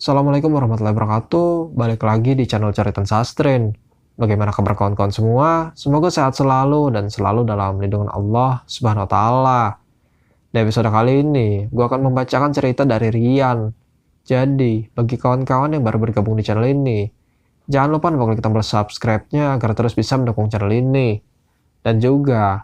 Assalamualaikum warahmatullahi wabarakatuh. Balik lagi di channel Caritan Sastrin. Bagaimana kabar kawan-kawan semua? Semoga sehat selalu dan selalu dalam lindungan Allah Subhanahu wa taala. Di episode kali ini, gue akan membacakan cerita dari Rian. Jadi, bagi kawan-kawan yang baru bergabung di channel ini, jangan lupa klik tombol subscribe-nya agar terus bisa mendukung channel ini. Dan juga,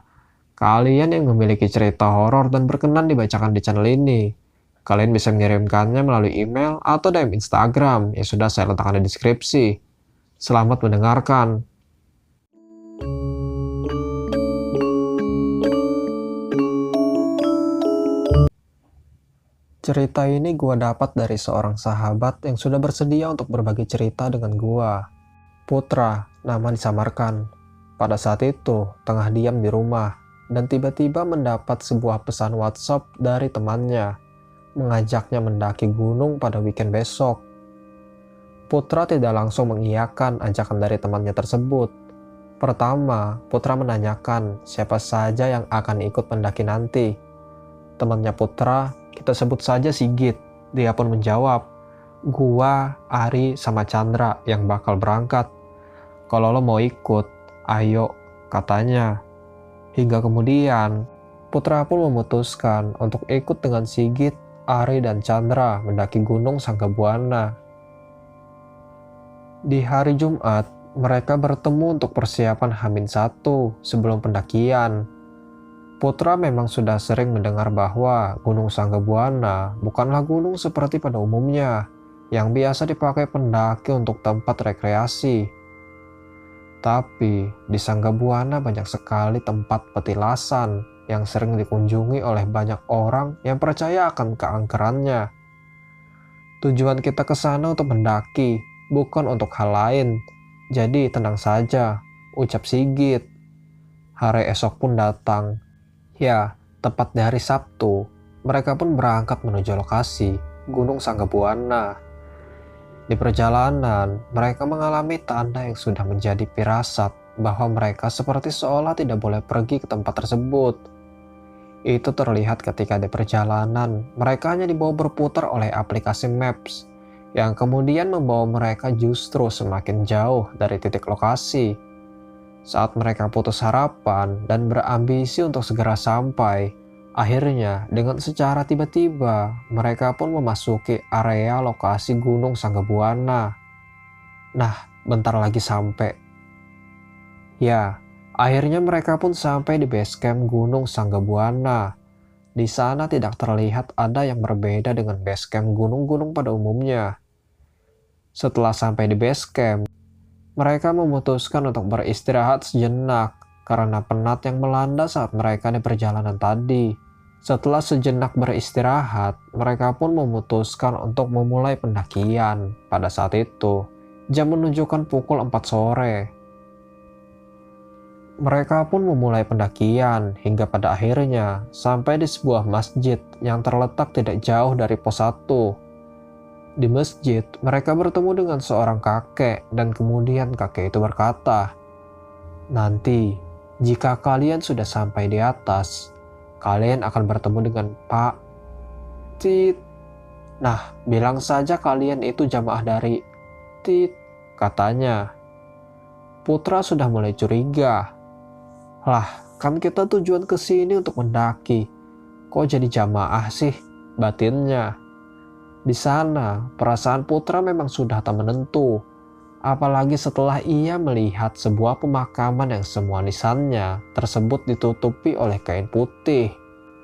kalian yang memiliki cerita horor dan berkenan dibacakan di channel ini, kalian bisa mengirimkannya melalui email atau DM Instagram yang sudah saya letakkan di deskripsi. Selamat mendengarkan. Cerita ini gua dapat dari seorang sahabat yang sudah bersedia untuk berbagi cerita dengan gua. Putra, nama disamarkan. Pada saat itu, tengah diam di rumah dan tiba-tiba mendapat sebuah pesan WhatsApp dari temannya mengajaknya mendaki gunung pada weekend besok. Putra tidak langsung mengiyakan ajakan dari temannya tersebut. Pertama, Putra menanyakan siapa saja yang akan ikut mendaki nanti. Temannya Putra, kita sebut saja Sigit. Dia pun menjawab, gua, Ari, sama Chandra yang bakal berangkat. Kalau lo mau ikut, ayo, katanya. Hingga kemudian, Putra pun memutuskan untuk ikut dengan Sigit, Ari, dan Chandra mendaki Gunung Sanggabuana. Di hari Jumat, mereka bertemu untuk persiapan H-1 sebelum pendakian. Putra memang sudah sering mendengar bahwa Gunung Sanggabuana bukanlah gunung seperti pada umumnya, yang biasa dipakai pendaki untuk tempat rekreasi. Tapi, di Sanggabuana banyak sekali tempat petilasan yang sering dikunjungi oleh banyak orang yang percaya akan keangkerannya. Tujuan kita ke sana untuk mendaki, bukan untuk hal lain. Jadi tenang saja, ucap Sigit. Hari esok pun datang. Ya, tepat di hari Sabtu, mereka pun berangkat menuju lokasi, Gunung Sanggabuana. Di perjalanan, mereka mengalami tanda yang sudah menjadi firasat bahwa mereka seperti seolah tidak boleh pergi ke tempat tersebut. Itu terlihat ketika di perjalanan, mereka hanya dibawa berputar oleh aplikasi Maps, yang kemudian membawa mereka justru semakin jauh dari titik lokasi. Saat mereka putus harapan dan berambisi untuk segera sampai, akhirnya dengan secara tiba-tiba, mereka pun memasuki area lokasi Gunung Sanggabuana. Nah, bentar lagi sampai. Ya, akhirnya mereka pun sampai di base camp Gunung Sanggabuana. Di sana tidak terlihat ada yang berbeda dengan base camp gunung-gunung pada umumnya. Setelah sampai di base camp, mereka memutuskan untuk beristirahat sejenak karena penat yang melanda saat mereka di perjalanan tadi. Setelah sejenak beristirahat, mereka pun memutuskan untuk memulai pendakian. Pada saat itu, jam menunjukkan pukul 4 sore. Mereka pun memulai pendakian hingga pada akhirnya sampai di sebuah masjid yang terletak tidak jauh dari pos 1. Di masjid, mereka bertemu dengan seorang kakek dan kemudian kakek itu berkata, "Nanti, jika kalian sudah sampai di atas, kalian akan bertemu dengan Pak Tit. Nah, bilang saja kalian itu jamaah dari Tit," katanya. Putra sudah mulai curiga. Lah, kan kita tujuan ke sini untuk mendaki. Kok jadi jamaah sih? Batinnya. Di sana, perasaan Putra memang sudah tak menentu. Apalagi setelah ia melihat sebuah pemakaman yang semua nisannya tersebut ditutupi oleh kain putih.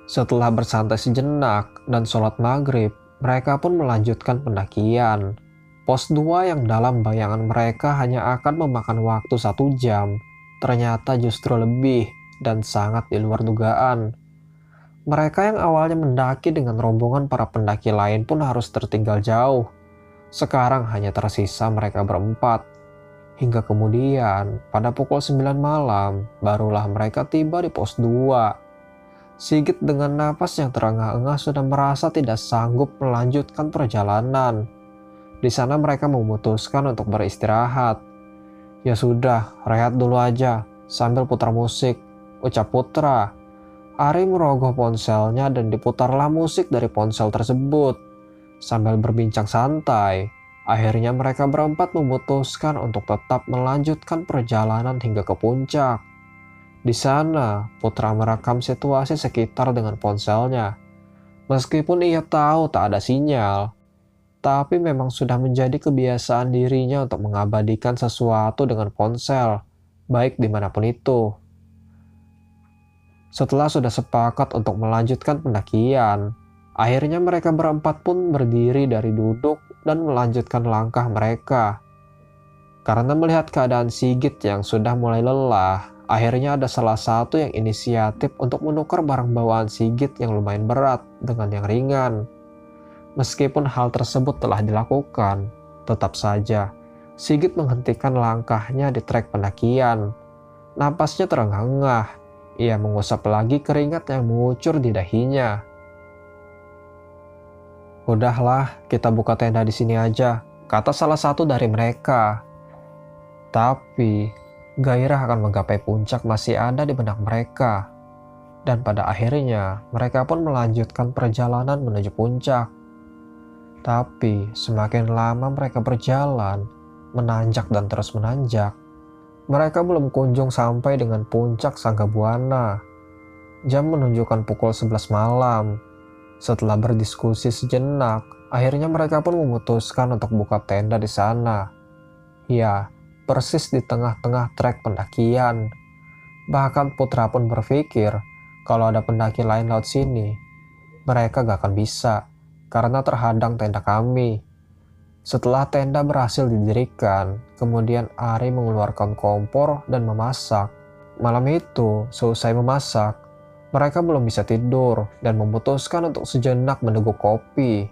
Setelah bersantai sejenak dan sholat maghrib, mereka pun melanjutkan pendakian. Pos 2 yang dalam bayangan mereka hanya akan memakan waktu 1 jam, ternyata justru lebih dan sangat di luar dugaan. Mereka yang awalnya mendaki dengan rombongan para pendaki lain pun harus tertinggal jauh. Sekarang hanya tersisa mereka berempat. Hingga kemudian, pada pukul 9 malam, barulah mereka tiba di pos 2. Sigit dengan napas yang terengah-engah sudah merasa tidak sanggup melanjutkan perjalanan. Di sana mereka memutuskan untuk beristirahat. Ya sudah, rehat dulu aja, sambil putar musik, ucap Putra. Ari merogoh ponselnya dan diputarlah musik dari ponsel tersebut. Sambil berbincang santai, akhirnya mereka berempat memutuskan untuk tetap melanjutkan perjalanan hingga ke puncak. Di sana, Putra merekam situasi sekitar dengan ponselnya. Meskipun ia tahu tak ada sinyal, tapi memang sudah menjadi kebiasaan dirinya untuk mengabadikan sesuatu dengan ponsel, baik dimanapun itu. Setelah sudah sepakat untuk melanjutkan pendakian, akhirnya mereka berempat pun berdiri dari duduk dan melanjutkan langkah mereka. Karena melihat keadaan Sigit yang sudah mulai lelah, akhirnya ada salah satu yang inisiatif untuk menukar barang bawaan Sigit yang lumayan berat dengan yang ringan. Meskipun hal tersebut telah dilakukan, tetap saja Sigit menghentikan langkahnya di trek pendakian. Napasnya terengah-engah, ia mengusap lagi keringat yang mengucur di dahinya. "Udahlah, kita buka tenda di sini aja," kata salah satu dari mereka. Tapi, gairah akan menggapai puncak masih ada di benak mereka. Dan pada akhirnya, mereka pun melanjutkan perjalanan menuju puncak. Tapi, semakin lama mereka berjalan, menanjak dan terus menanjak, mereka belum kunjung sampai dengan puncak Sanggabuana. Jam menunjukkan pukul 11 malam. Setelah berdiskusi sejenak, akhirnya mereka pun memutuskan untuk buka tenda di sana. Ya, persis di tengah-tengah trek pendakian. Bahkan Putra pun berpikir kalau ada pendaki lain lewat sini, mereka gak akan bisa karena terhadang tenda kami. Setelah tenda berhasil didirikan, kemudian Ari mengeluarkan kompor dan memasak. Malam itu, selesai memasak, mereka belum bisa tidur dan memutuskan untuk sejenak meneguk kopi.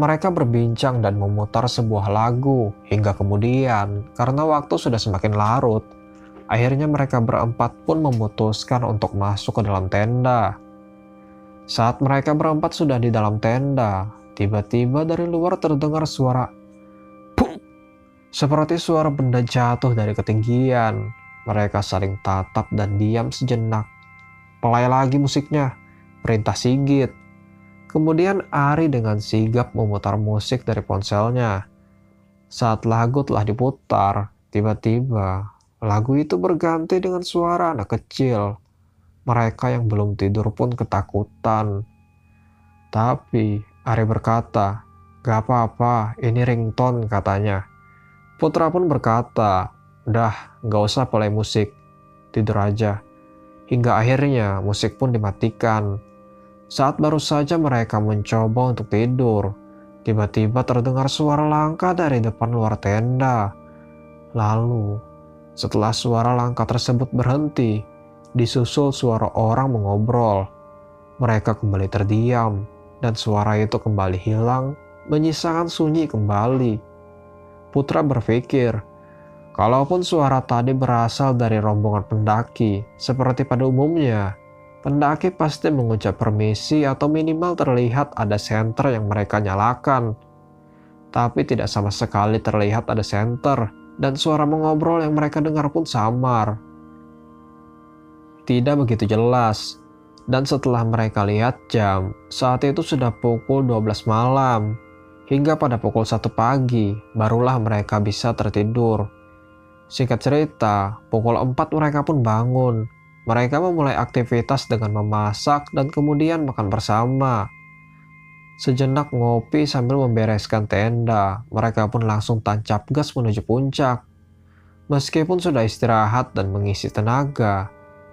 Mereka berbincang dan memutar sebuah lagu hingga kemudian, karena waktu sudah semakin larut, akhirnya mereka berempat pun memutuskan untuk masuk ke dalam tenda. Saat mereka berempat sudah di dalam tenda, tiba-tiba dari luar terdengar suara "pung", seperti suara benda jatuh dari ketinggian. Mereka saling tatap dan diam sejenak. "Play lagi musiknya," perintah Sigit. Kemudian Ari dengan sigap memutar musik dari ponselnya. Saat lagu telah diputar, tiba-tiba lagu itu berganti dengan suara anak kecil. Mereka yang belum tidur pun ketakutan. Tapi Ari berkata, "Gak apa-apa, ini ringtone," katanya. Putra pun berkata, "Udah, gak usah play musik, tidur aja." Hingga akhirnya musik pun dimatikan. Saat baru saja mereka mencoba untuk tidur, tiba-tiba terdengar suara langkah dari depan luar tenda. Lalu, setelah suara langkah tersebut berhenti, disusul suara orang mengobrol. Mereka kembali terdiam, dan suara itu kembali hilang, menyisakan sunyi kembali. Putra berpikir, kalaupun suara tadi berasal dari rombongan pendaki, seperti pada umumnya, pendaki pasti mengucap permisi atau minimal terlihat ada senter yang mereka nyalakan. Tapi tidak sama sekali terlihat ada senter, dan suara mengobrol yang mereka dengar pun samar. Tidak begitu jelas. Dan setelah mereka lihat jam, saat itu sudah pukul 12 malam. Hingga pada pukul 1 pagi, barulah mereka bisa tertidur. Singkat cerita, pukul 4 mereka pun bangun. Mereka memulai aktivitas dengan memasak dan kemudian makan bersama. Sejenak ngopi sambil membereskan tenda, mereka pun langsung tancap gas menuju puncak. Meskipun sudah istirahat dan mengisi tenaga,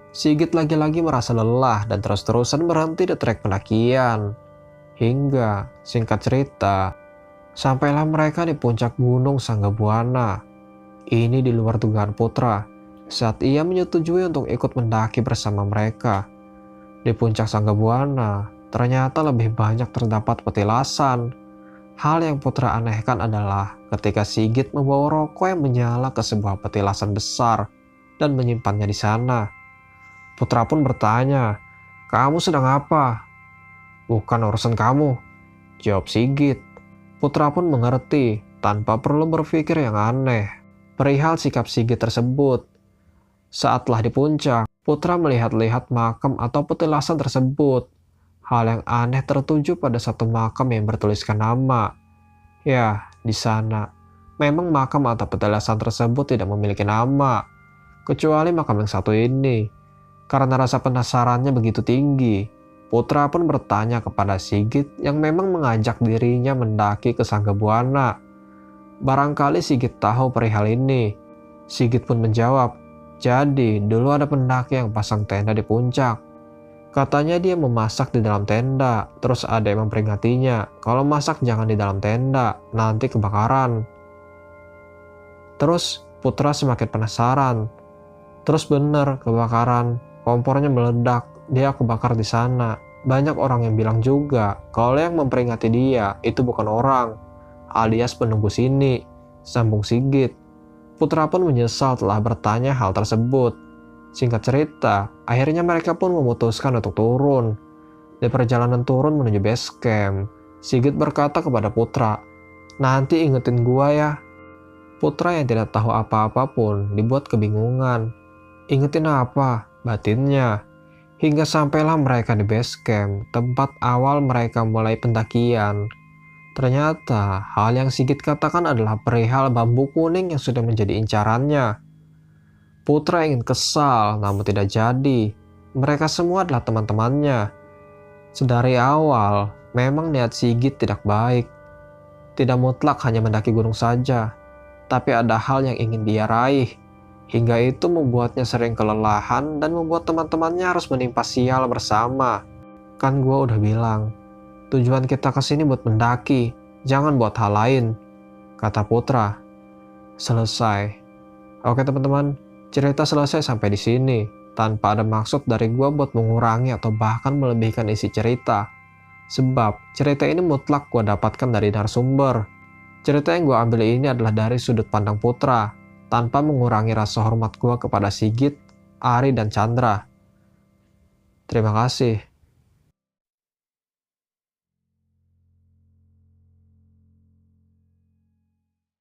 Sigit lagi-lagi merasa lelah dan terus-terusan berhenti di trek pendakian. Hingga, singkat cerita, sampailah mereka di puncak Gunung Sanggabuana. Ini di luar dugaan Putra saat ia menyetujui untuk ikut mendaki bersama mereka. Di puncak Sanggabuana, ternyata lebih banyak terdapat petilasan. Hal yang Putra anehkan adalah ketika Sigit membawa rokok yang menyala ke sebuah petilasan besar dan menyimpannya di sana. Putra pun bertanya, "Kamu sedang apa?" "Bukan urusan kamu," jawab Sigit. Putra pun mengerti tanpa perlu berpikir yang aneh perihal sikap Sigit tersebut. Saat telah di puncak, Putra melihat-lihat makam atau petilasan tersebut. Hal yang aneh tertuju pada satu makam yang bertuliskan nama. Ya, di sana. Memang makam atau petilasan tersebut tidak memiliki nama, kecuali makam yang satu ini. Karena rasa penasarannya begitu tinggi, Putra pun bertanya kepada Sigit yang memang mengajak dirinya mendaki ke Sanggabuana. Barangkali Sigit tahu perihal ini. Sigit pun menjawab, jadi dulu ada pendaki yang pasang tenda di puncak. Katanya dia memasak di dalam tenda, terus ada yang memperingatinya, kalau masak jangan di dalam tenda, nanti kebakaran. Terus Putra semakin penasaran. Terus bener kebakaran, kompornya meledak, dia kebakar di sana. Banyak orang yang bilang juga, kalau yang memperingati dia itu bukan orang, alias penunggu sini, sambung Sigit. Putra pun menyesal telah bertanya hal tersebut. Singkat cerita, akhirnya mereka pun memutuskan untuk turun. Di perjalanan turun menuju base camp, Sigit berkata kepada Putra, "Nanti ingetin gua ya." Putra yang tidak tahu apa-apa pun dibuat kebingungan. Ingetin apa? Batinnya. Hingga sampailah mereka di base camp, tempat awal mereka mulai pendakian. Ternyata hal yang Sigit katakan adalah perihal bambu kuning yang sudah menjadi incarannya. Putra ingin kesal, namun tidak jadi. Mereka semua adalah teman-temannya. Sedari awal, memang niat Sigit tidak baik. Tidak mutlak hanya mendaki gunung saja, tapi ada hal yang ingin dia raih. Hingga itu membuatnya sering kelelahan dan membuat teman-temannya harus menimpa sial bersama. Kan gua udah bilang, tujuan kita kesini buat mendaki, jangan buat hal lain, kata Putra. Selesai. Oke teman-teman, cerita selesai sampai di sini, tanpa ada maksud dari gua buat mengurangi atau bahkan melebihkan isi cerita. Sebab cerita ini mutlak gua dapatkan dari narasumber. Cerita yang gua ambil ini adalah dari sudut pandang Putra, tanpa mengurangi rasa hormat gua kepada Sigit, Ari, dan Chandra. Terima kasih.